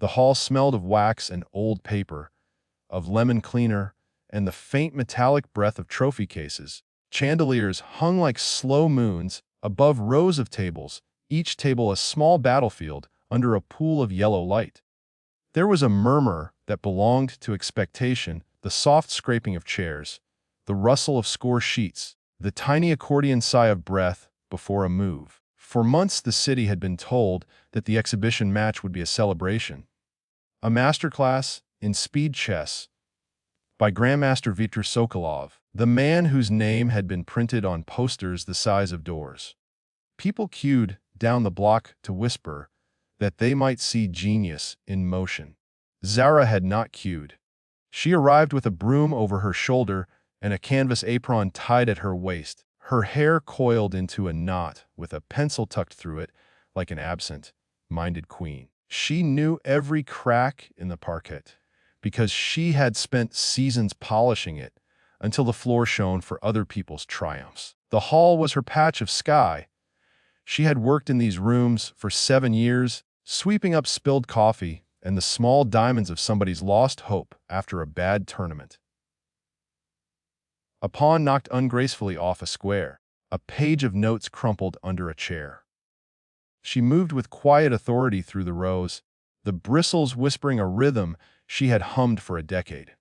The hall smelled of wax and old paper, of lemon cleaner, and the faint metallic breath of trophy cases. Chandeliers hung like slow moons above rows of tables, each table a small battlefield under a pool of yellow light. There was a murmur that belonged to expectation, the soft scraping of chairs, the rustle of score sheets, the tiny accordion sigh of breath before a move. For months the city had been told that the exhibition match would be a celebration. A masterclass in speed chess by Grandmaster Viktor Sokolov, the man whose name had been printed on posters the size of doors. People queued down the block to whisper that they might see genius in motion. Zara had not queued. She arrived with a broom over her shoulder and a canvas apron tied at her waist, her hair coiled into a knot with a pencil tucked through it like an absent-minded queen. She knew every crack in the parquet because she had spent seasons polishing it until the floor shone for other people's triumphs. The hall was her patch of sky. She had worked in these rooms for 7 years, sweeping up spilled coffee and the small diamonds of somebody's lost hope after a bad tournament. A pawn knocked ungracefully off a square. A page of notes crumpled under a chair. She moved with quiet authority through the rows, the bristles whispering a rhythm she had hummed for a decade.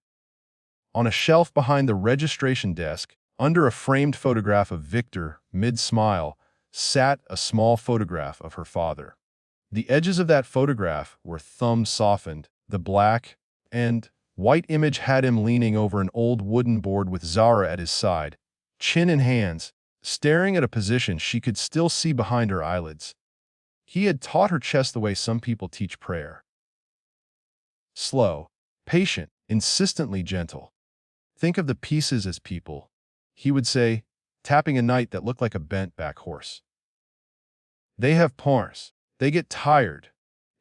On a shelf behind the registration desk, under a framed photograph of Victor, mid-smile, sat a small photograph of her father. The edges of that photograph were thumb-softened. The black and white image had him leaning over an old wooden board with Zara at his side, chin in hands, staring at a position she could still see behind her eyelids. He had taught her chess the way some people teach prayer. Slow, patient, insistently gentle. Think of the pieces as people, he would say, tapping a knight that looked like a bent-back horse. They have pawns. They get tired.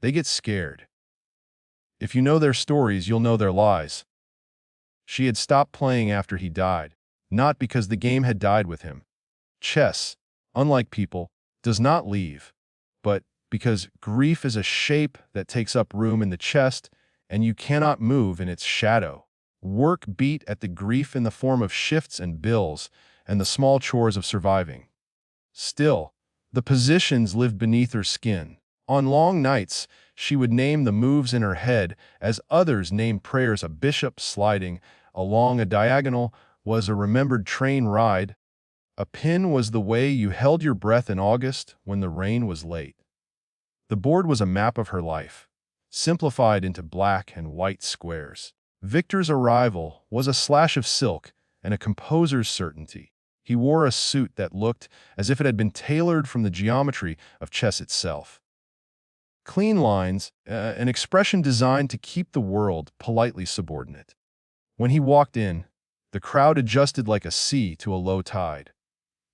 They get scared. If you know their stories, you'll know their lies. She had stopped playing after he died, not because the game had died with him. Chess, unlike people, does not leave, but because grief is a shape that takes up room in the chest and you cannot move in its shadow. Work beat at the grief in the form of shifts and bills and the small chores of surviving. Still, the positions lived beneath her skin. On long nights, she would name the moves in her head as others named prayers. A bishop sliding along a diagonal was a remembered train ride. A pin was the way you held your breath in August when the rain was late. The board was a map of her life, simplified into black and white squares. Victor's arrival was a slash of silk and a composer's certainty. He wore a suit that looked as if it had been tailored from the geometry of chess itself. Clean lines, an expression designed to keep the world politely subordinate. When he walked in, the crowd adjusted like a sea to a low tide,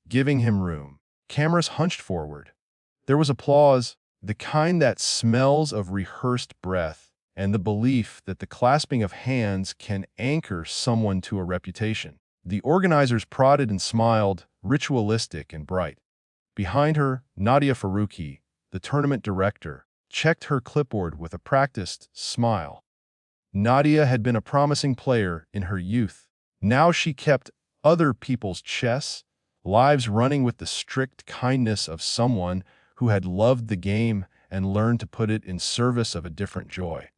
giving him room. Cameras hunched forward. There was applause, the kind that smells of rehearsed breath, and the belief that the clasping of hands can anchor someone to a reputation. The organizers prodded and smiled, ritualistic and bright. Behind her, Nadia Faruqi, the tournament director, checked her clipboard with a practiced smile. Nadia had been a promising player in her youth. Now she kept other people's chess, lives running with the strict kindness of someone who had loved the game and learned to put it in service of a different joy.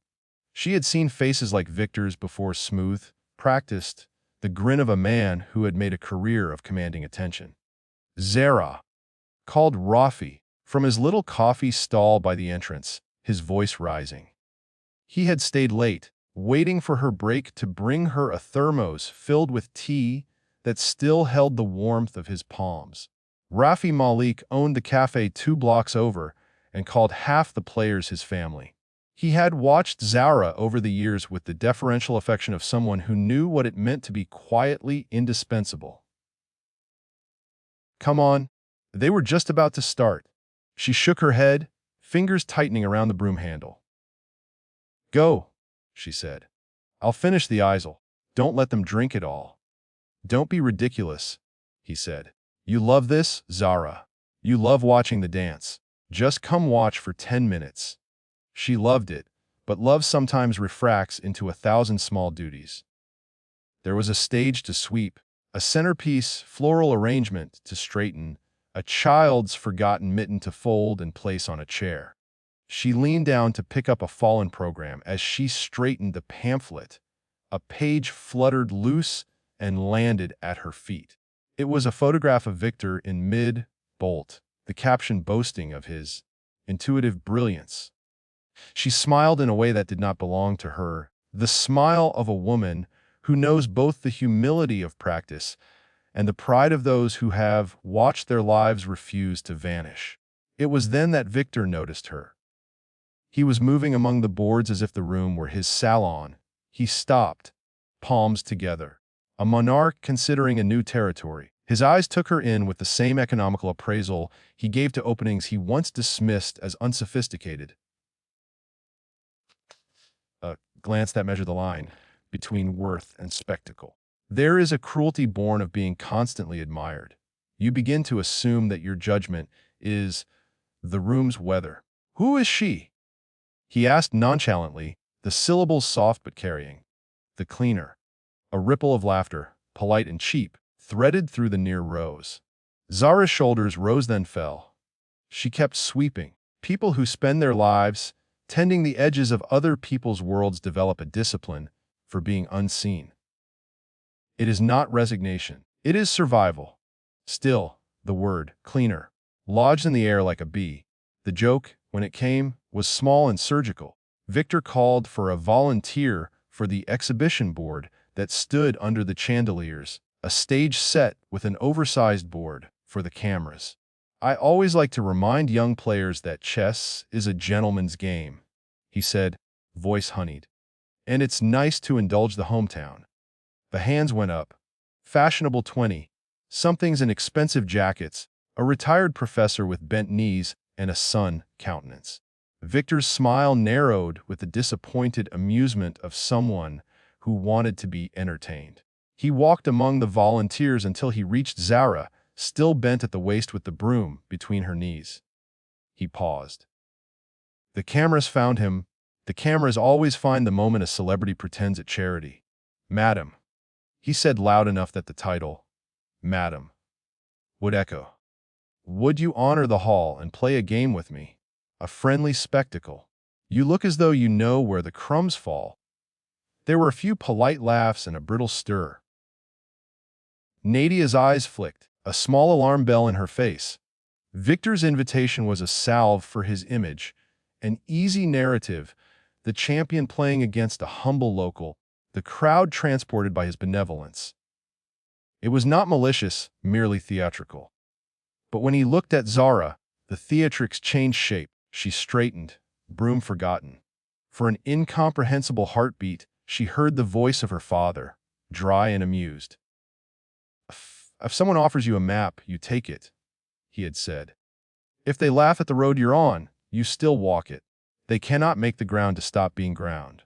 She had seen faces like Victor's before, smooth, practiced, the grin of a man who had made a career of commanding attention. Zara, called Rafi, from his little coffee stall by the entrance, his voice rising. He had stayed late, waiting for her break to bring her a thermos filled with tea that still held the warmth of his palms. Rafi Malik owned the cafe 2 blocks over and called half the players his family. He had watched Zara over the years with the deferential affection of someone who knew what it meant to be quietly indispensable. Come on, they were just about to start. She shook her head, fingers tightening around the broom handle. Go, she said. I'll finish the eisel. Don't let them drink it all. Don't be ridiculous, he said. You love this, Zara. You love watching the dance. Just come watch for 10 minutes. She loved it, but love sometimes refracts into 1,000 small duties. There was a stage to sweep, a centerpiece floral arrangement to straighten, a child's forgotten mitten to fold and place on a chair. She leaned down to pick up a fallen program. As she straightened the pamphlet, a page fluttered loose and landed at her feet. It was a photograph of Victor in mid-bolt, the caption boasting of his intuitive brilliance. She smiled in a way that did not belong to her, the smile of a woman who knows both the humility of practice and the pride of those who have watched their lives refuse to vanish. It was then that Victor noticed her. He was moving among the boards as if the room were his salon. He stopped, palms together, a monarch considering a new territory. His eyes took her in with the same economical appraisal he gave to openings he once dismissed as unsophisticated. A glance that measured the line between worth and spectacle. There is a cruelty born of being constantly admired. You begin to assume that your judgment is the room's weather. "Who is she?" he asked nonchalantly, the syllables soft but carrying. "The cleaner." A ripple of laughter, polite and cheap, threaded through the near rows. Zara's shoulders rose then fell. She kept sweeping. People who spend their lives tending the edges of other people's worlds develop a discipline for being unseen. It is not resignation. It is survival. Still, the word, cleaner, lodged in the air like a bee. The joke, when it came, was small and surgical. Victor called for a volunteer for the exhibition board that stood under the chandeliers, a stage set with an oversized board for the cameras. "I always like to remind young players that chess is a gentleman's game," he said, voice honeyed. "And it's nice to indulge the hometown." The hands went up. Fashionable 20, somethings in expensive jackets, a retired professor with bent knees and a sun countenance. Victor's smile narrowed with the disappointed amusement of someone who wanted to be entertained. He walked among the volunteers until he reached Zara, still bent at the waist with the broom between her knees. He paused. The cameras found him. The cameras always find the moment a celebrity pretends at charity. "Madam," he said loud enough that the title, "Madam," would echo. "Would you honor the hall and play a game with me? A friendly spectacle. You look as though you know where the crumbs fall." There were a few polite laughs and a brittle stir. Nadia's eyes flicked, a small alarm bell in her face. Victor's invitation was a salve for his image, an easy narrative, the champion playing against a humble local, the crowd transported by his benevolence. It was not malicious, merely theatrical. But when he looked at Zara, the theatrics changed shape. She straightened, broom forgotten. For an incomprehensible heartbeat, she heard the voice of her father, dry and amused. If someone offers you a map, you take it," he had said. "If they laugh at the road you're on, you still walk it. They cannot make the ground to stop being ground."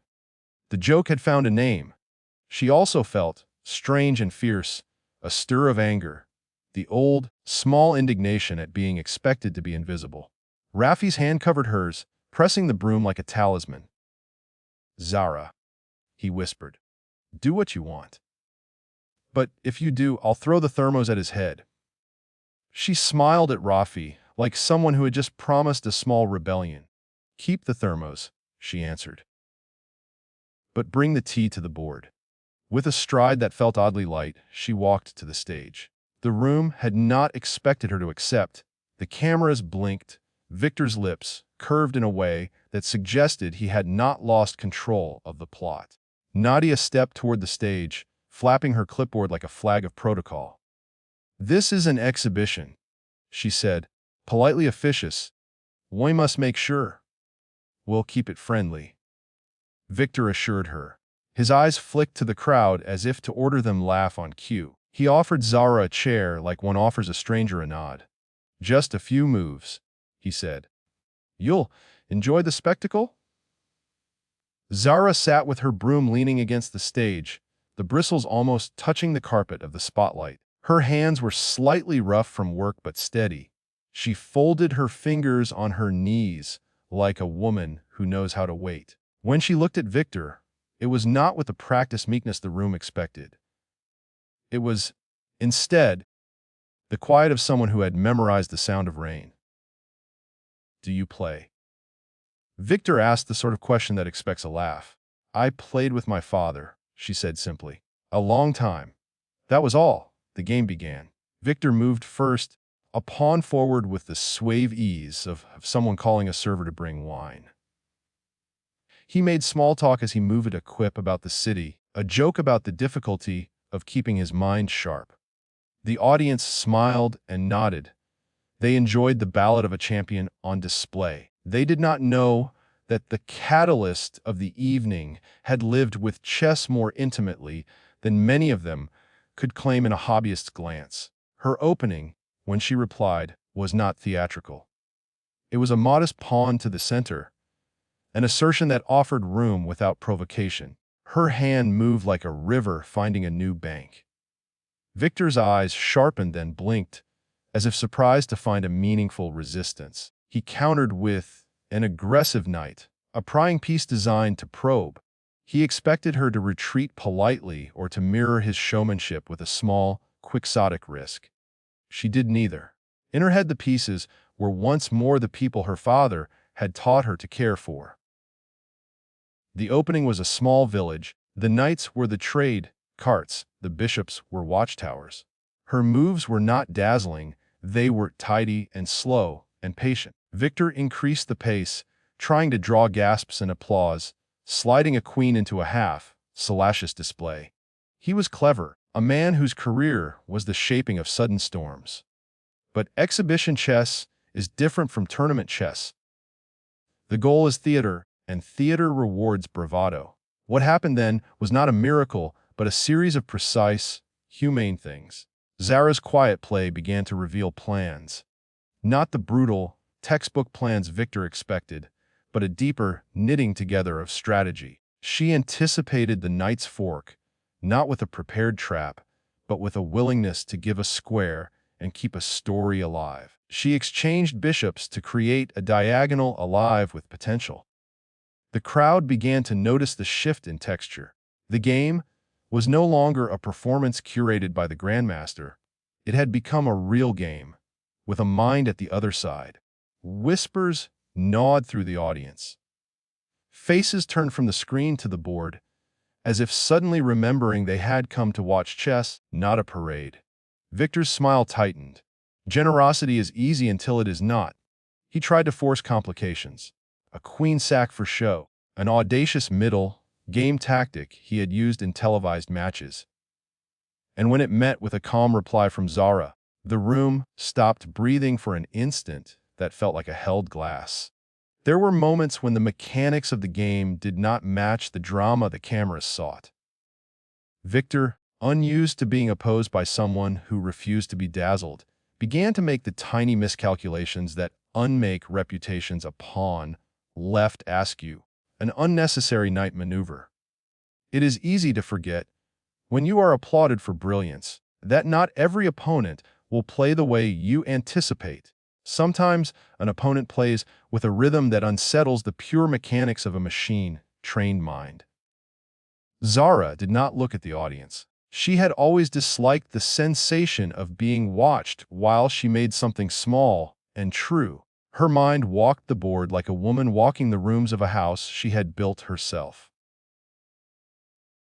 The joke had found a name. She also felt, strange and fierce, a stir of anger, the old, small indignation at being expected to be invisible. Rafi's hand covered hers, pressing the broom like a talisman. "Zara," he whispered, "do what you want. But if you do, I'll throw the thermos at his head." She smiled at Rafi, like someone who had just promised a small rebellion. "Keep the thermos," she answered. "But bring the tea to the board." With a stride that felt oddly light, she walked to the stage. The room had not expected her to accept. The cameras blinked. Victor's lips curved in a way that suggested he had not lost control of the plot. Nadia stepped toward the stage, flapping her clipboard like a flag of protocol. "This is an exhibition," she said, politely officious. "We must make sure. We'll keep it friendly." Victor assured her. His eyes flicked to the crowd as if to order them laugh on cue. He offered Zara a chair like one offers a stranger a nod. "Just a few moves," he said. "You'll enjoy the spectacle?" Zara sat with her broom leaning against the stage, the bristles almost touching the carpet of the spotlight. Her hands were slightly rough from work but steady. She folded her fingers on her knees like a woman who knows how to wait. When she looked at Victor, it was not with the practiced meekness the room expected. It was, instead, the quiet of someone who had memorized the sound of rain. "Do you play?" Victor asked the sort of question that expects a laugh. "I played with my father," she said simply. "A long time. That was all." The game began. Victor moved first, a pawn forward with the suave ease of someone calling a server to bring wine. He made small talk as he moved a quip about the city, a joke about the difficulty of keeping his mind sharp. The audience smiled and nodded. They enjoyed the ballad of a champion on display. They did not know that the catalyst of the evening had lived with chess more intimately than many of them could claim in a hobbyist's glance. Her opening, when she replied, was not theatrical. It was a modest pawn to the center, an assertion that offered room without provocation. Her hand moved like a river finding a new bank. Victor's eyes sharpened and blinked, as if surprised to find a meaningful resistance. He countered with an aggressive knight, a prying piece designed to probe. He expected her to retreat politely or to mirror his showmanship with a small, quixotic risk. She did neither. In her head, the pieces were once more the people her father had taught her to care for. The opening was a small village. The knights were the trade carts, the bishops were watchtowers. Her moves were not dazzling, they were tidy and slow and patient. Victor increased the pace, trying to draw gasps and applause, sliding a queen into a half, salacious display. He was clever, a man whose career was the shaping of sudden storms. But exhibition chess is different from tournament chess. The goal is theater, and theater rewards bravado. What happened then was not a miracle, but a series of precise, humane things. Zara's quiet play began to reveal plans. Not the brutal, textbook plans Victor expected, but a deeper knitting together of strategy. She anticipated the knight's fork, not with a prepared trap, but with a willingness to give a square and keep a story alive. She exchanged bishops to create a diagonal alive with potential. The crowd began to notice the shift in texture. The game was no longer a performance curated by the Grandmaster. It had become a real game, with a mind at the other side. Whispers gnawed through the audience. Faces turned from the screen to the board, as if suddenly remembering they had come to watch chess, not a parade. Victor's smile tightened. Generosity is easy until it is not. He tried to force complications. A queen sack for show, an audacious middle game tactic he had used in televised matches. And when it met with a calm reply from Zara, the room stopped breathing for an instant that felt like a held glass. There were moments when the mechanics of the game did not match the drama the cameras sought. Victor, unused to being opposed by someone who refused to be dazzled, began to make the tiny miscalculations that unmake reputations a pawn left askew, an unnecessary knight maneuver. It is easy to forget, when you are applauded for brilliance, that not every opponent will play the way you anticipate. Sometimes an opponent plays with a rhythm that unsettles the pure mechanics of a machine-trained mind. Zara did not look at the audience. She had always disliked the sensation of being watched while she made something small and true. Her mind walked the board like a woman walking the rooms of a house she had built herself.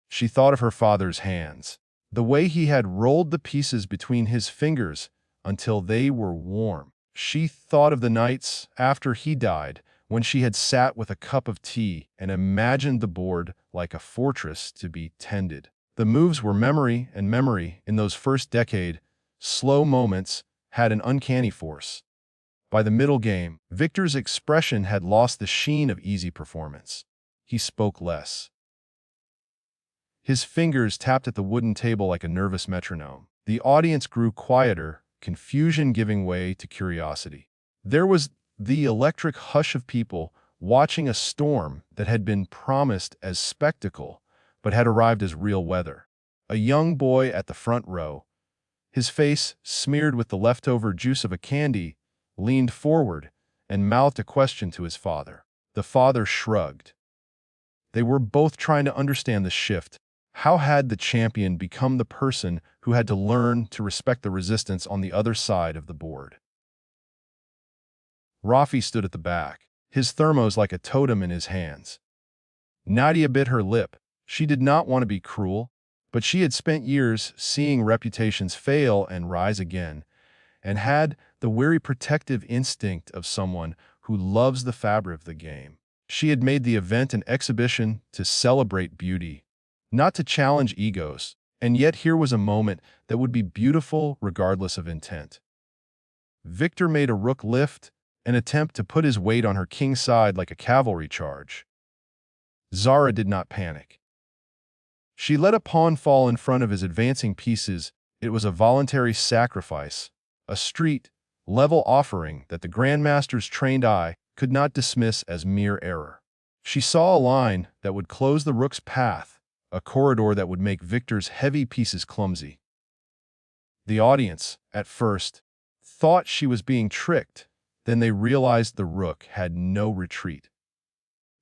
She thought of her father's hands, the way he had rolled the pieces between his fingers until they were warm. She thought of the nights after he died, when she had sat with a cup of tea and imagined the board like a fortress to be tended. The moves were memory, and memory, in those first decade, slow moments, had an uncanny force. By the middle game, Victor's expression had lost the sheen of easy performance. He spoke less. His fingers tapped at the wooden table like a nervous metronome. The audience grew quieter, confusion giving way to curiosity. There was the electric hush of people watching a storm that had been promised as spectacle, but had arrived as real weather. A young boy at the front row, his face smeared with the leftover juice of a candy, leaned forward and mouthed a question to his father. The father shrugged. They were both trying to understand the shift. How had the champion become the person who had to learn to respect the resistance on the other side of the board? Rafi stood at the back, his thermos like a totem in his hands. Nadia bit her lip. She did not want to be cruel, but she had spent years seeing reputations fail and rise again, and had the wary protective instinct of someone who loves the fabric of the game. She had made the event an exhibition to celebrate beauty, not to challenge egos, and yet here was a moment that would be beautiful regardless of intent. Victor made a rook lift, an attempt to put his weight on her king's side like a cavalry charge. Zara did not panic. She let a pawn fall in front of his advancing pieces. It was a voluntary sacrifice, a street-level offering that the Grandmaster's trained eye could not dismiss as mere error. She saw a line that would close the rook's path, a corridor that would make Victor's heavy pieces clumsy. The audience, at first, thought she was being tricked. Then they realized the rook had no retreat.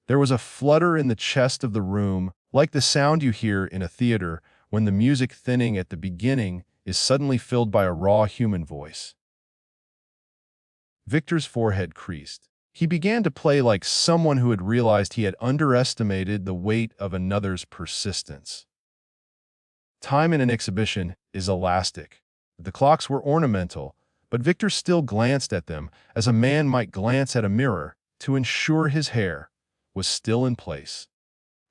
There was a flutter in the chest of the room, like the sound you hear in a theater when the music thinning at the beginning is suddenly filled by a raw human voice. Victor's forehead creased. He began to play like someone who had realized he had underestimated the weight of another's persistence. Time in an exhibition is elastic. The clocks were ornamental, but Victor still glanced at them as a man might glance at a mirror to ensure his hair was still in place.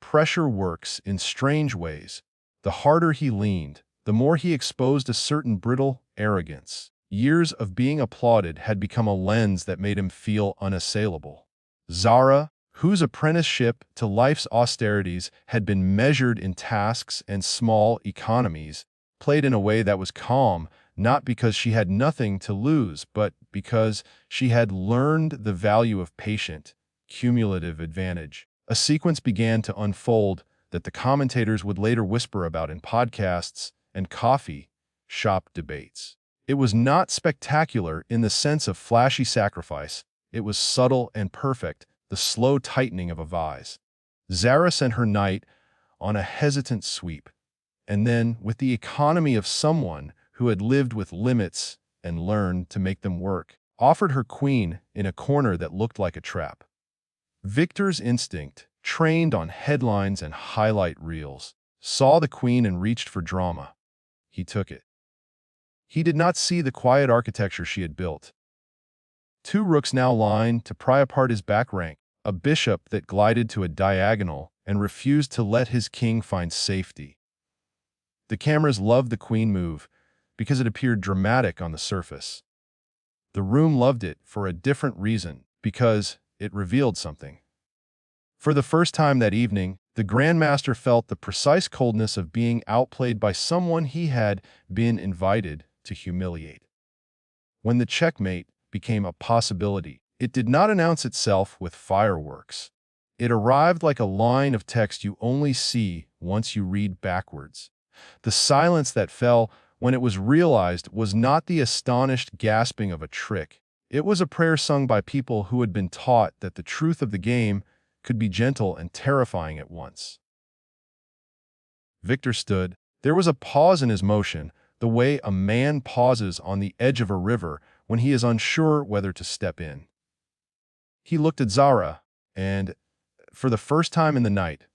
Pressure works in strange ways. The harder he leaned, the more he exposed a certain brittle arrogance. Years of being applauded had become a lens that made him feel unassailable. Zara, whose apprenticeship to life's austerities had been measured in tasks and small economies, played in a way that was calm, not because she had nothing to lose, but because she had learned the value of patient, cumulative advantage. A sequence began to unfold that the commentators would later whisper about in podcasts and coffee shop debates. It was not spectacular in the sense of flashy sacrifice. It was subtle and perfect, the slow tightening of a vise. Zara sent her knight on a hesitant sweep, and then, with the economy of someone who had lived with limits and learned to make them work, offered her queen in a corner that looked like a trap. Victor's instinct, trained on headlines and highlight reels, saw the queen and reached for drama. He took it. He did not see the quiet architecture she had built. Two rooks now lined to pry apart his back rank, a bishop that glided to a diagonal and refused to let his king find safety. The cameras loved the queen move because it appeared dramatic on the surface. The room loved it for a different reason, because it revealed something. For the first time that evening, the Grandmaster felt the precise coldness of being outplayed by someone he had been invited to humiliate. When the checkmate became a possibility, it did not announce itself with fireworks. It arrived like a line of text you only see once you read backwards. The silence that fell when it was realized was not the astonished gasping of a trick. It was a prayer sung by people who had been taught that the truth of the game could be gentle and terrifying at once. Victor stood. There was a pause in his motion, the way a man pauses on the edge of a river when he is unsure whether to step in. He looked at Zara, and, for the first time in the night,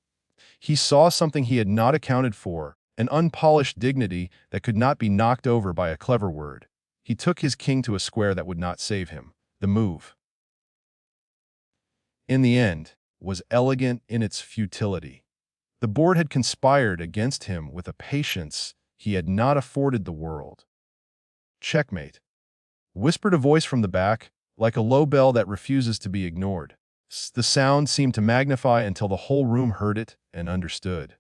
he saw something he had not accounted for, an unpolished dignity that could not be knocked over by a clever word. He took his king to a square that would not save him. The move, in the end, was elegant in its futility. The board had conspired against him with a patience he had not afforded the world. Checkmate, whispered a voice from the back, like a low bell that refuses to be ignored. The sound seemed to magnify until the whole room heard it and understood.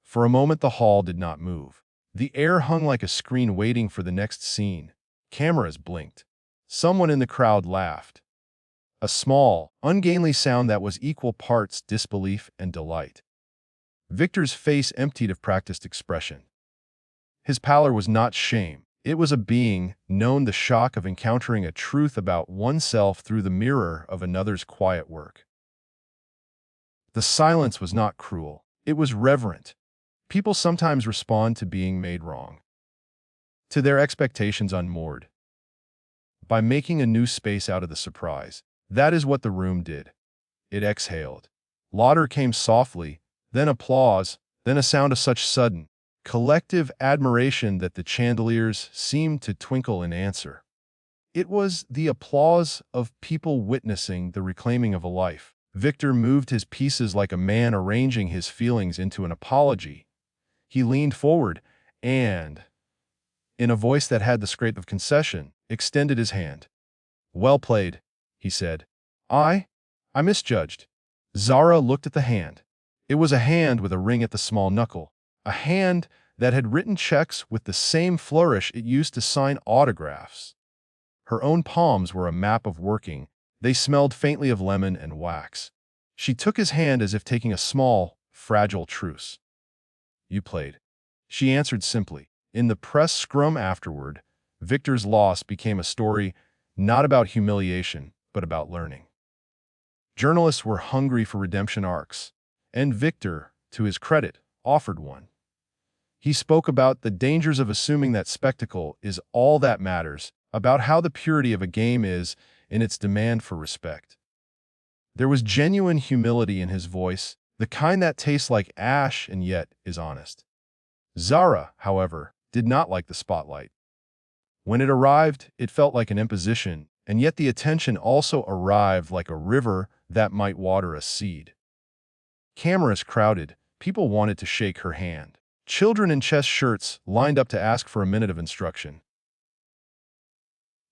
For a moment the hall did not move. The air hung like a screen waiting for the next scene. Cameras blinked. Someone in the crowd laughed. A small, ungainly sound that was equal parts disbelief and delight. Victor's face emptied of practiced expression. His pallor was not shame. It was a being known the shock of encountering a truth about oneself through the mirror of another's quiet work. The silence was not cruel. It was reverent. People sometimes respond to being made wrong, to their expectations unmoored, by making a new space out of the surprise. That is what the room did. It exhaled. Laughter came softly, then applause, then a sound of such sudden, collective admiration that the chandeliers seemed to twinkle in answer. It was the applause of people witnessing the reclaiming of a life. Victor moved his pieces like a man arranging his feelings into an apology. He leaned forward and, in a voice that had the scrape of concession, extended his hand. "Well played," he said. I misjudged." Zara looked at the hand. It was a hand with a ring at the small knuckle, a hand that had written checks with the same flourish it used to sign autographs. Her own palms were a map of working. They smelled faintly of lemon and wax. She took his hand as if taking a small, fragile truce. "You played," she answered simply. In the press scrum afterward, Victor's loss became a story not about humiliation, but about learning. Journalists were hungry for redemption arcs, and Victor, to his credit, offered one. He spoke about the dangers of assuming that spectacle is all that matters, about how the purity of a game is in its demand for respect. There was genuine humility in his voice, the kind that tastes like ash and yet is honest. Zara, however, did not like the spotlight. When it arrived, it felt like an imposition, and yet the attention also arrived like a river that might water a seed. Cameras crowded, people wanted to shake her hand. Children in chess shirts lined up to ask for a minute of instruction.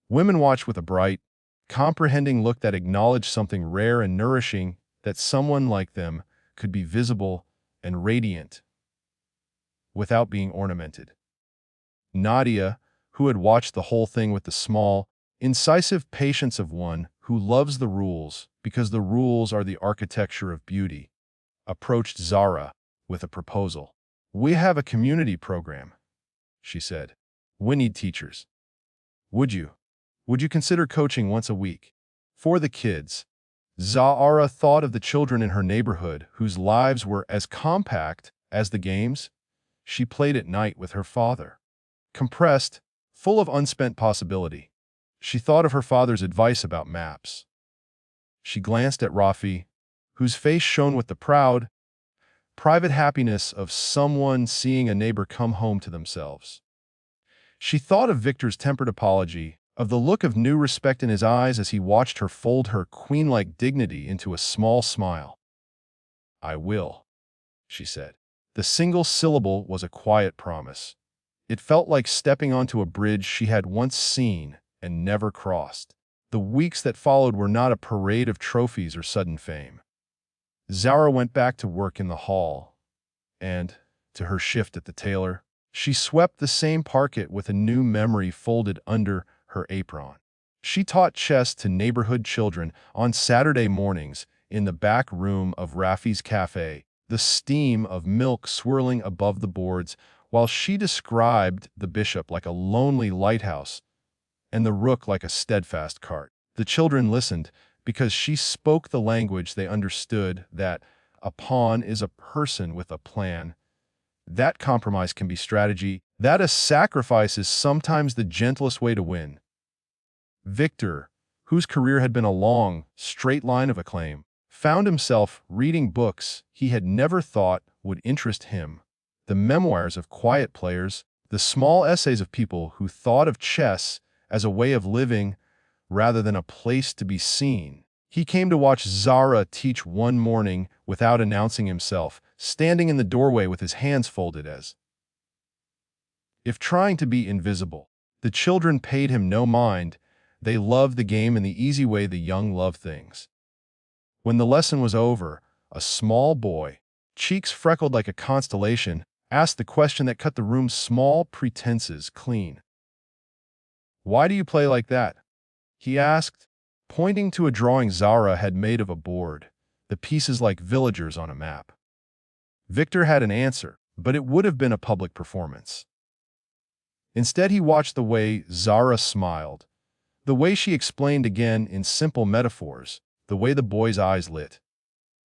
Women watched with a bright, comprehending look that acknowledged something rare and nourishing, that someone like them could be visible and radiant without being ornamented. Nadia, who had watched the whole thing with the small, incisive patience of one who loves the rules because the rules are the architecture of beauty, approached Zara with a proposal. "We have a community program," she said. "We need teachers. Would you consider coaching once a week?" For the kids. Zara thought of the children in her neighborhood whose lives were as compact as the games she played at night with her father. Compressed, full of unspent possibility. She thought of her father's advice about maps. She glanced at Rafi, whose face shone with the proud, private happiness of someone seeing a neighbor come home to themselves. She thought of Victor's tempered apology, of the look of new respect in his eyes as he watched her fold her queen-like dignity into a small smile. "I will," she said. The single syllable was a quiet promise. It felt like stepping onto a bridge she had once seen and never crossed. The weeks that followed were not a parade of trophies or sudden fame. Zara went back to work in the hall, and, to her shift at the tailor, she swept the same parquet with a new memory folded under her apron. She taught chess to neighborhood children on Saturday mornings in the back room of Rafi's cafe, the steam of milk swirling above the boards, while she described the bishop like a lonely lighthouse and the rook like a steadfast cart. The children listened because she spoke the language they understood, that a pawn is a person with a plan, that compromise can be strategy, that a sacrifice is sometimes the gentlest way to win. Victor, whose career had been a long, straight line of acclaim, found himself reading books he had never thought would interest him. The memoirs of quiet players, the small essays of people who thought of chess as a way of living rather than a place to be seen. He came to watch Zara teach one morning without announcing himself, standing in the doorway with his hands folded as if trying to be invisible. The children paid him no mind. They loved the game in the easy way the young love things. When the lesson was over, a small boy, cheeks freckled like a constellation, asked the question that cut the room's small pretenses clean. "Why do you play like that?" he asked, pointing to a drawing Zara had made of a board, the pieces like villagers on a map. Victor had an answer, but it would have been a public performance. Instead, he watched the way Zara smiled, the way she explained again in simple metaphors, the way the boy's eyes lit.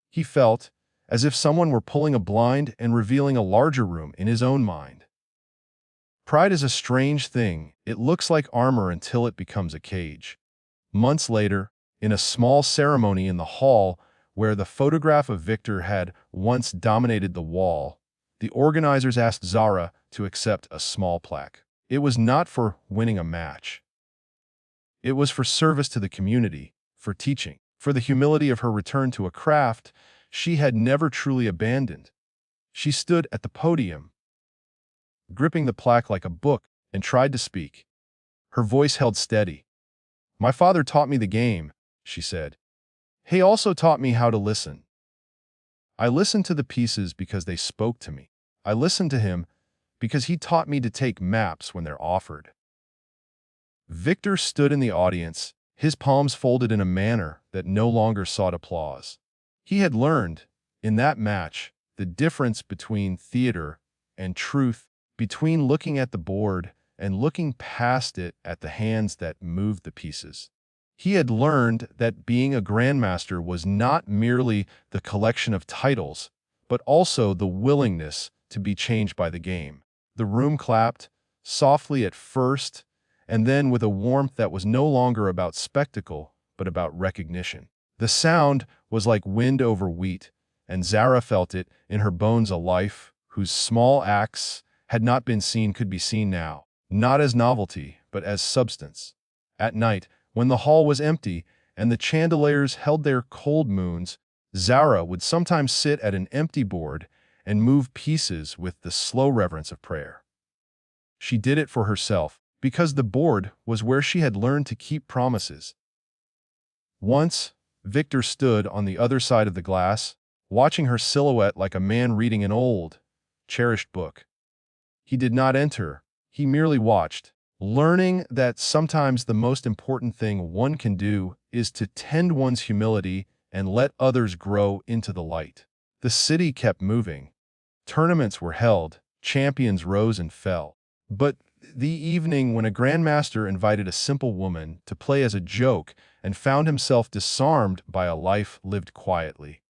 He felt, as if someone were pulling a blind and revealing a larger room in his own mind. Pride is a strange thing. It looks like armor until it becomes a cage. Months later, in a small ceremony in the hall where the photograph of Victor had once dominated the wall, the organizers asked Zara to accept a small plaque. It was not for winning a match. It was for service to the community, for teaching, for the humility of her return to a craft she had never truly abandoned. She stood at the podium, gripping the plaque like a book, and tried to speak. Her voice held steady. "My father taught me the game," she said. "He also taught me how to listen. I listened to the pieces because they spoke to me. I listened to him because he taught me to take maps when they're offered." Victor stood in the audience, his palms folded in a manner that no longer sought applause. He had learned, in that match, the difference between theater and truth, between looking at the board and looking past it at the hands that moved the pieces. He had learned that being a grandmaster was not merely the collection of titles, but also the willingness to be changed by the game. The room clapped, softly at first, and then with a warmth that was no longer about spectacle, but about recognition. The sound was like wind over wheat, and Zara felt it in her bones. A life whose small acts had not been seen could be seen now, not as novelty, but as substance. At night, when the hall was empty and the chandeliers held their cold moons, Zara would sometimes sit at an empty board and move pieces with the slow reverence of prayer. She did it for herself, because the board was where she had learned to keep promises. Once, Victor stood on the other side of the glass, watching her silhouette like a man reading an old, cherished book. He did not enter, he merely watched, learning that sometimes the most important thing one can do is to tend one's humility and let others grow into the light. The city kept moving. Tournaments were held, champions rose and fell. But the evening when a grandmaster invited a simple woman to play as a joke and found himself disarmed by a life lived quietly.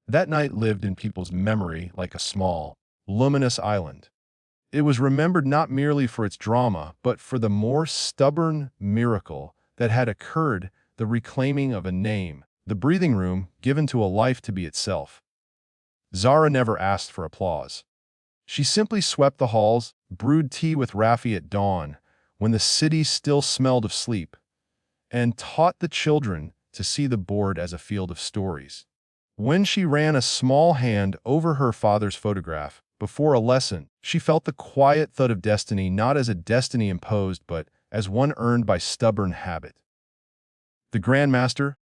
That night lived in people's memory like a small, luminous island. It was remembered not merely for its drama, but for the more stubborn miracle that had occurred, the reclaiming of a name, the breathing room given to a life to be itself. Zara never asked for applause. She simply swept the halls, brewed tea with Raffi at dawn, when the city still smelled of sleep, and taught the children to see the board as a field of stories. When she ran a small hand over her father's photograph before a lesson, she felt the quiet thud of destiny, not as a destiny imposed, but as one earned by stubborn habit. The Grandmaster,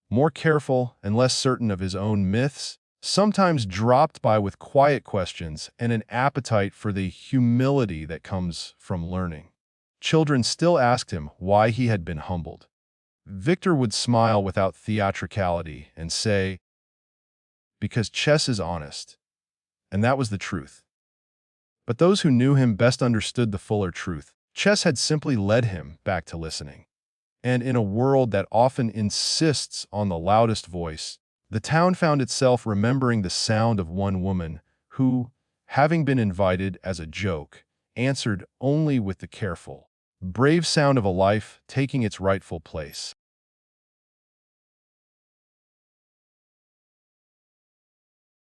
more careful and less certain of his own myths, sometimes dropped by with quiet questions and an appetite for the humility that comes from learning. Children still asked him why he had been humbled. Victor would smile without theatricality and say, "Because chess is honest." And that was the truth. But those who knew him best understood the fuller truth. Chess had simply led him back to listening. And in a world that often insists on the loudest voice, the town found itself remembering the sound of one woman who, having been invited as a joke, answered only with the careful, brave sound of a life taking its rightful place.